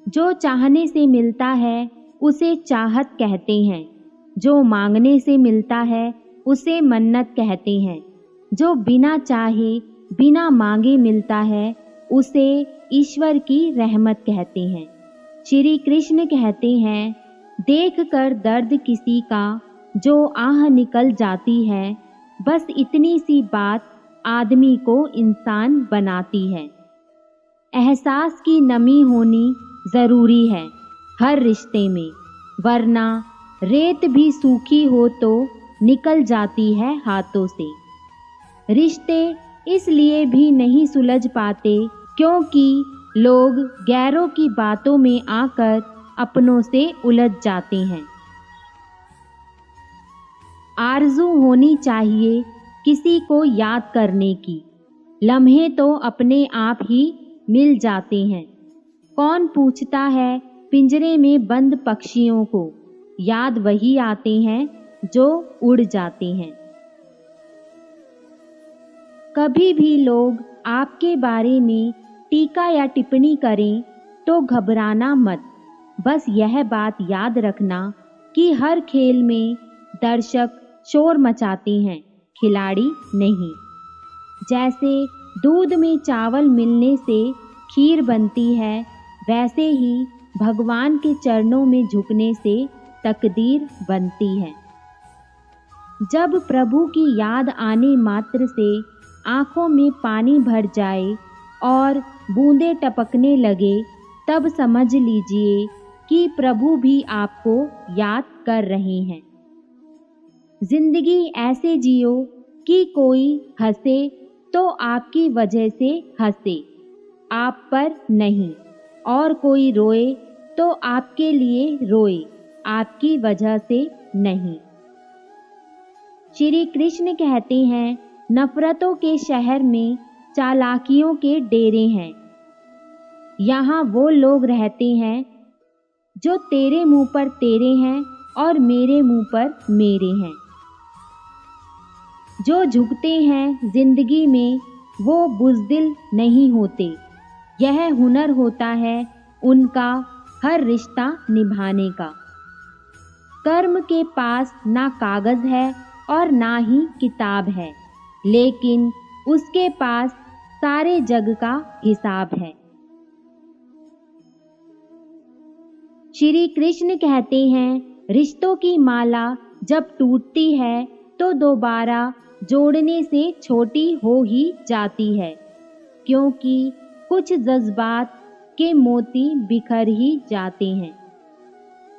जो चाहने से मिलता है उसे चाहत कहते हैं, जो मांगने से मिलता है उसे मन्नत कहते हैं, जो बिना चाहे बिना मांगे मिलता है उसे ईश्वर की रहमत कहते हैं। श्री कृष्ण कहते हैं, देख कर दर्द किसी का जो आह निकल जाती है, बस इतनी सी बात आदमी को इंसान बनाती है। एहसास की नमी होनी ज़रूरी है हर रिश्ते में, वरना रेत भी सूखी हो तो निकल जाती है हाथों से। रिश्ते इसलिए भी नहीं सुलझ पाते क्योंकि लोग गैरों की बातों में आकर अपनों से उलझ जाते हैं। आरज़ू होनी चाहिए किसी को याद करने की, लम्हे तो अपने आप ही मिल जाते हैं। कौन पूछता है पिंजरे में बंद पक्षियों को, याद वही आते हैं जो उड़ जाते हैं। कभी भी लोग आपके बारे में टीका या टिप्पणी करें तो घबराना मत। बस यह बात याद रखना कि हर खेल में दर्शक शोर मचाते हैं, खिलाड़ी नहीं। जैसे दूध में चावल मिलने से खीर बनती है, वैसे ही भगवान के चरणों में झुकने से तकदीर बनती है। जब प्रभु की याद आने मात्र से आँखों में पानी भर जाए और बूंदें टपकने लगे, तब समझ लीजिए कि प्रभु भी आपको याद कर रहे हैं। जिंदगी ऐसे जियो कि कोई हंसे तो आपकी वजह से हंसे, आप पर नहीं, और कोई रोए तो आपके लिए रोए, आपकी वजह से नहीं। श्री कृष्ण कहते हैं, नफरतों के शहर में चालाकियों के डेरे हैं। यहाँ वो लोग रहते हैं जो तेरे मुंह पर तेरे हैं और मेरे मुंह पर मेरे हैं। जो झुकते हैं जिंदगी में वो बुज़दिल नहीं होते, यह हुनर होता है उनका हर रिश्ता निभाने का। कर्म के पास ना कागज़ है और ना ही किताब है, लेकिन उसके पास सारे जग का हिसाब है। श्री कृष्ण कहते हैं, रिश्तों की माला जब टूटती है तो दोबारा जोड़ने से छोटी हो ही जाती है, क्योंकि कुछ जज्बात के मोती बिखर ही जाते हैं।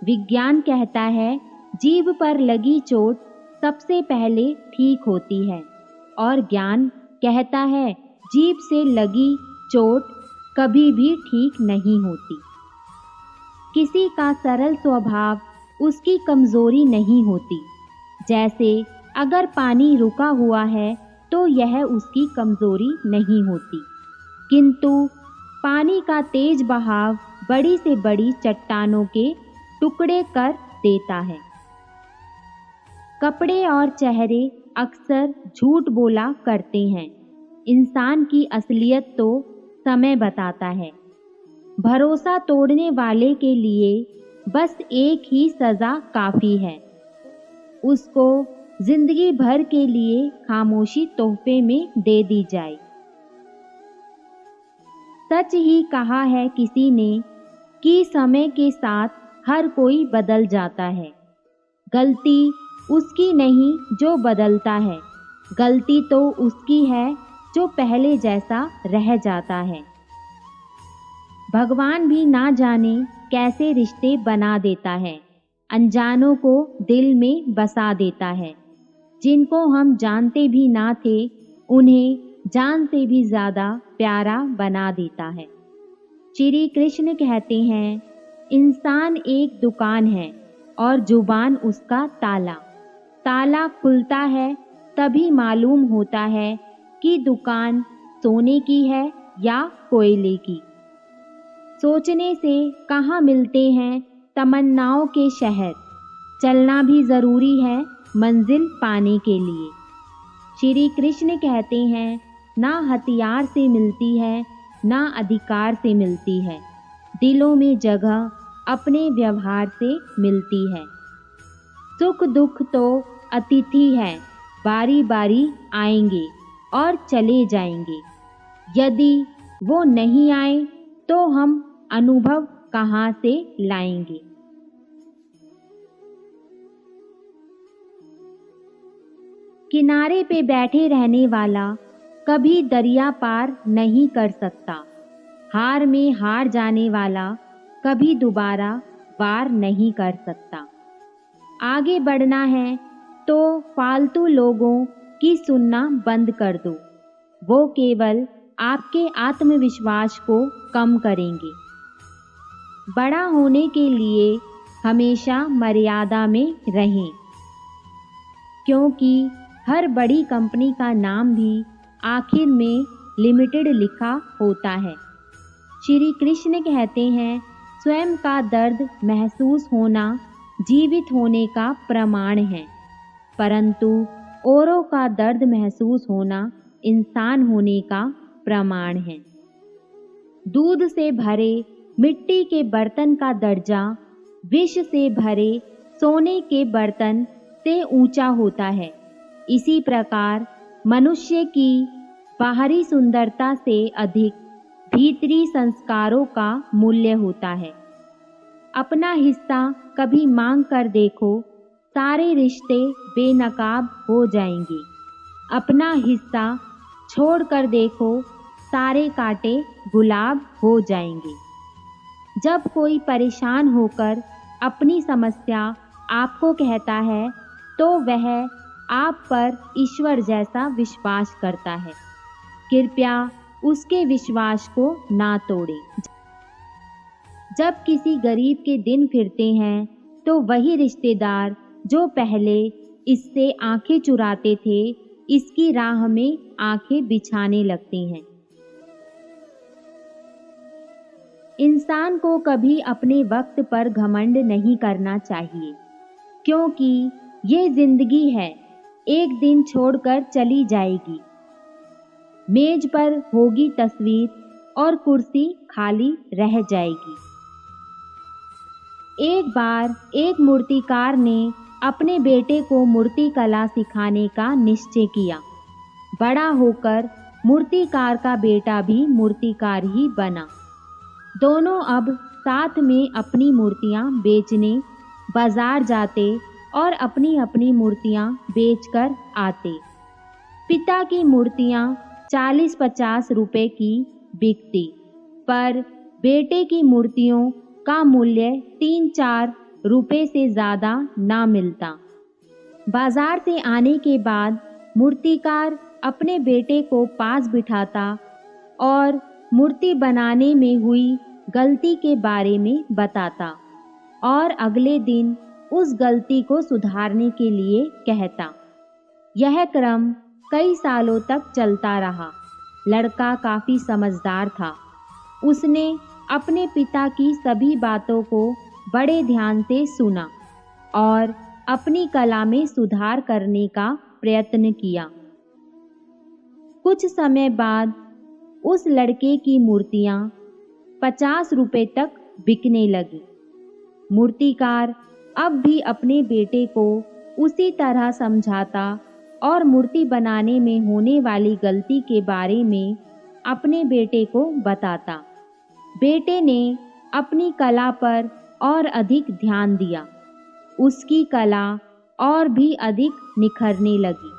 विज्ञान कहता है, जीभ पर लगी चोट सबसे पहले ठीक होती है, और ज्ञान कहता है, जीभ से लगी चोट कभी भी ठीक नहीं होती। किसी का सरल स्वभाव उसकी कमजोरी नहीं होती। जैसे अगर पानी रुका हुआ है तो यह उसकी कमजोरी नहीं होती, किंतु पानी का तेज बहाव बड़ी से बड़ी चट्टानों के टुकड़े कर देता है। कपड़े और चेहरे अक्सर झूठ बोला करते हैं, इंसान की असलियत तो समय बताता है। भरोसा तोड़ने वाले के लिए बस एक ही सज़ा काफ़ी है, उसको जिंदगी भर के लिए खामोशी तोहफे में दे दी जाए। सच ही कहा है किसी ने कि समय के साथ हर कोई बदल जाता है। गलती उसकी नहीं जो बदलता है, गलती तो उसकी है जो पहले जैसा रह जाता है। भगवान भी ना जाने कैसे रिश्ते बना देता है, अनजानों को दिल में बसा देता है। जिनको हम जानते भी ना थे उन्हें जान से भी ज़्यादा प्यारा बना देता है। श्री कृष्ण कहते हैं, इंसान एक दुकान है और जुबान उसका ताला। ताला खुलता है तभी मालूम होता है कि दुकान सोने की है या कोयले की। सोचने से कहाँ मिलते हैं तमन्नाओं के शहर, चलना भी ज़रूरी है मंजिल पाने के लिए। श्री कृष्ण कहते हैं, ना हथियार से मिलती है ना अधिकार से मिलती है, दिलों में जगह अपने व्यवहार से मिलती है। सुख दुख तो अतिथि हैं, बारी बारी आएंगे और चले जाएंगे। यदि वो नहीं आए तो हम अनुभव कहाँ से लाएंगे। किनारे पे बैठे रहने वाला कभी दरिया पार नहीं कर सकता। हार में हार जाने वाला कभी दोबारा वार नहीं कर सकता। आगे बढ़ना है तो फालतू लोगों की सुनना बंद कर दो। वो केवल आपके आत्मविश्वास को कम करेंगे। बड़ा होने के लिए हमेशा मर्यादा में रहें, क्योंकि हर बड़ी कंपनी का नाम भी आखिर में लिमिटेड लिखा होता है। श्री कृष्ण कहते हैं, स्वयं का दर्द महसूस होना जीवित होने का प्रमाण है, परंतु औरों का दर्द महसूस होना इंसान होने का प्रमाण है। दूध से भरे मिट्टी के बर्तन का दर्जा विष से भरे सोने के बर्तन से ऊंचा होता है। इसी प्रकार मनुष्य की बाहरी सुंदरता से अधिक भीतरी संस्कारों का मूल्य होता है। अपना हिस्सा कभी मांग कर देखो, सारे रिश्ते बेनकाब हो जाएंगे। अपना हिस्सा छोड़ कर देखो, सारे कांटे गुलाब हो जाएंगे। जब कोई परेशान होकर अपनी समस्या आपको कहता है तो वह आप पर ईश्वर जैसा विश्वास करता है। कृपया उसके विश्वास को ना तोड़ें। जब किसी गरीब के दिन फिरते हैं तो वही रिश्तेदार जो पहले इससे आंखें चुराते थे, इसकी राह में आंखें बिछाने लगते हैं। इंसान को कभी अपने वक्त पर घमंड नहीं करना चाहिए, क्योंकि ये जिंदगी है, एक दिन छोड़कर चली जाएगी। मेज पर होगी तस्वीर और कुर्सी खाली रह जाएगी। एक बार एक मूर्तिकार ने अपने बेटे को मूर्ति कला सिखाने का निश्चय किया। बड़ा होकर मूर्तिकार का बेटा भी मूर्तिकार ही बना। दोनों अब साथ में अपनी मूर्तियां बेचने बाजार जाते और अपनी अपनी मूर्तियां बेचकर आते। पिता की मूर्तियां 40-50 रुपए की बिकती, पर बेटे की मूर्तियों का मूल्य 3-4 रुपए से ज़्यादा ना मिलता। बाजार से आने के बाद मूर्तिकार अपने बेटे को पास बिठाता और मूर्ति बनाने में हुई गलती के बारे में बताता और अगले दिन उस गलती को सुधारने के लिए कहता। यह क्रम कई सालों तक चलता रहा। लड़का काफ़ी समझदार था। उसने अपने पिता की सभी बातों को बड़े ध्यान से सुना और अपनी कला में सुधार करने का प्रयत्न किया। कुछ समय बाद उस लड़के की मूर्तियां 50 रुपए तक बिकने लगी। मूर्तिकार अब भी अपने बेटे को उसी तरह समझाता और मूर्ति बनाने में होने वाली गलती के बारे में अपने बेटे को बताता। बेटे ने अपनी कला पर और अधिक ध्यान दिया। उसकी कला और भी अधिक निखरने लगी।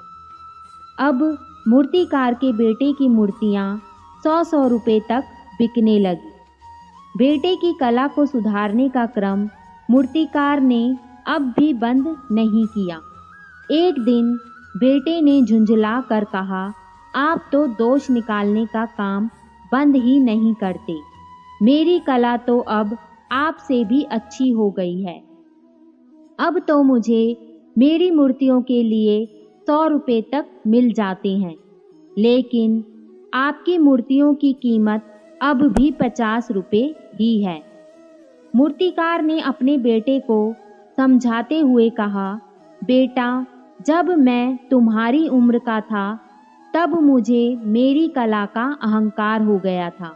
अब मूर्तिकार के बेटे की मूर्तियां 100-100 रुपए तक बिकने लगी। बेटे की कला को सुधारने का क्रम मूर्तिकार ने अब भी बंद नहीं किया। एक दिन बेटे ने झुंझला कर कहा, आप तो दोष निकालने का काम बंद ही नहीं करते। मेरी कला तो अब आपसे भी अच्छी हो गई है। अब तो मुझे मेरी मूर्तियों के लिए 100 रुपए तक मिल जाते हैं, लेकिन आपकी मूर्तियों की कीमत अब भी 50 रुपए ही है। मूर्तिकार ने अपने बेटे को समझाते हुए कहा, बेटा, जब मैं तुम्हारी उम्र का था तब मुझे मेरी कला का अहंकार हो गया था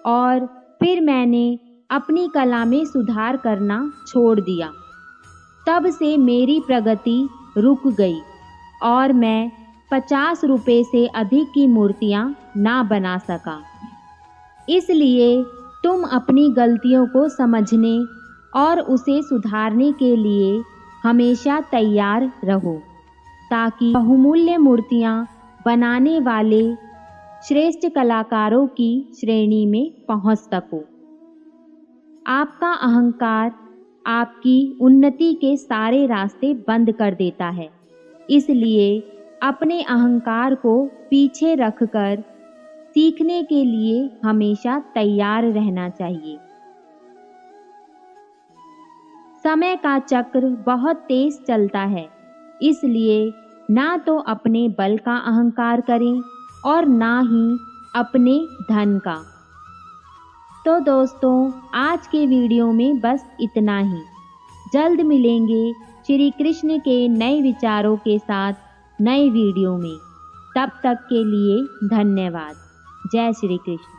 और फिर मैंने अपनी कला में सुधार करना छोड़ दिया। तब से मेरी प्रगति रुक गई और मैं 50 रुपये से अधिक की मूर्तियाँ ना बना सका। इसलिए तुम अपनी गलतियों को समझने और उसे सुधारने के लिए हमेशा तैयार रहो, ताकि बहुमूल्य मूर्तियाँ बनाने वाले श्रेष्ठ कलाकारों की श्रेणी में पहुँच सको। आपका अहंकार आपकी उन्नति के सारे रास्ते बंद कर देता है, इसलिए अपने अहंकार को पीछे रखकर सीखने के लिए हमेशा तैयार रहना चाहिए। समय का चक्र बहुत तेज चलता है, इसलिए ना तो अपने बल का अहंकार करें और ना ही अपने धन का। तो दोस्तों, आज के वीडियो में बस इतना ही। जल्द मिलेंगे श्री कृष्ण के नए विचारों के साथ नए वीडियो में। तब तक के लिए धन्यवाद। जय श्री कृष्ण।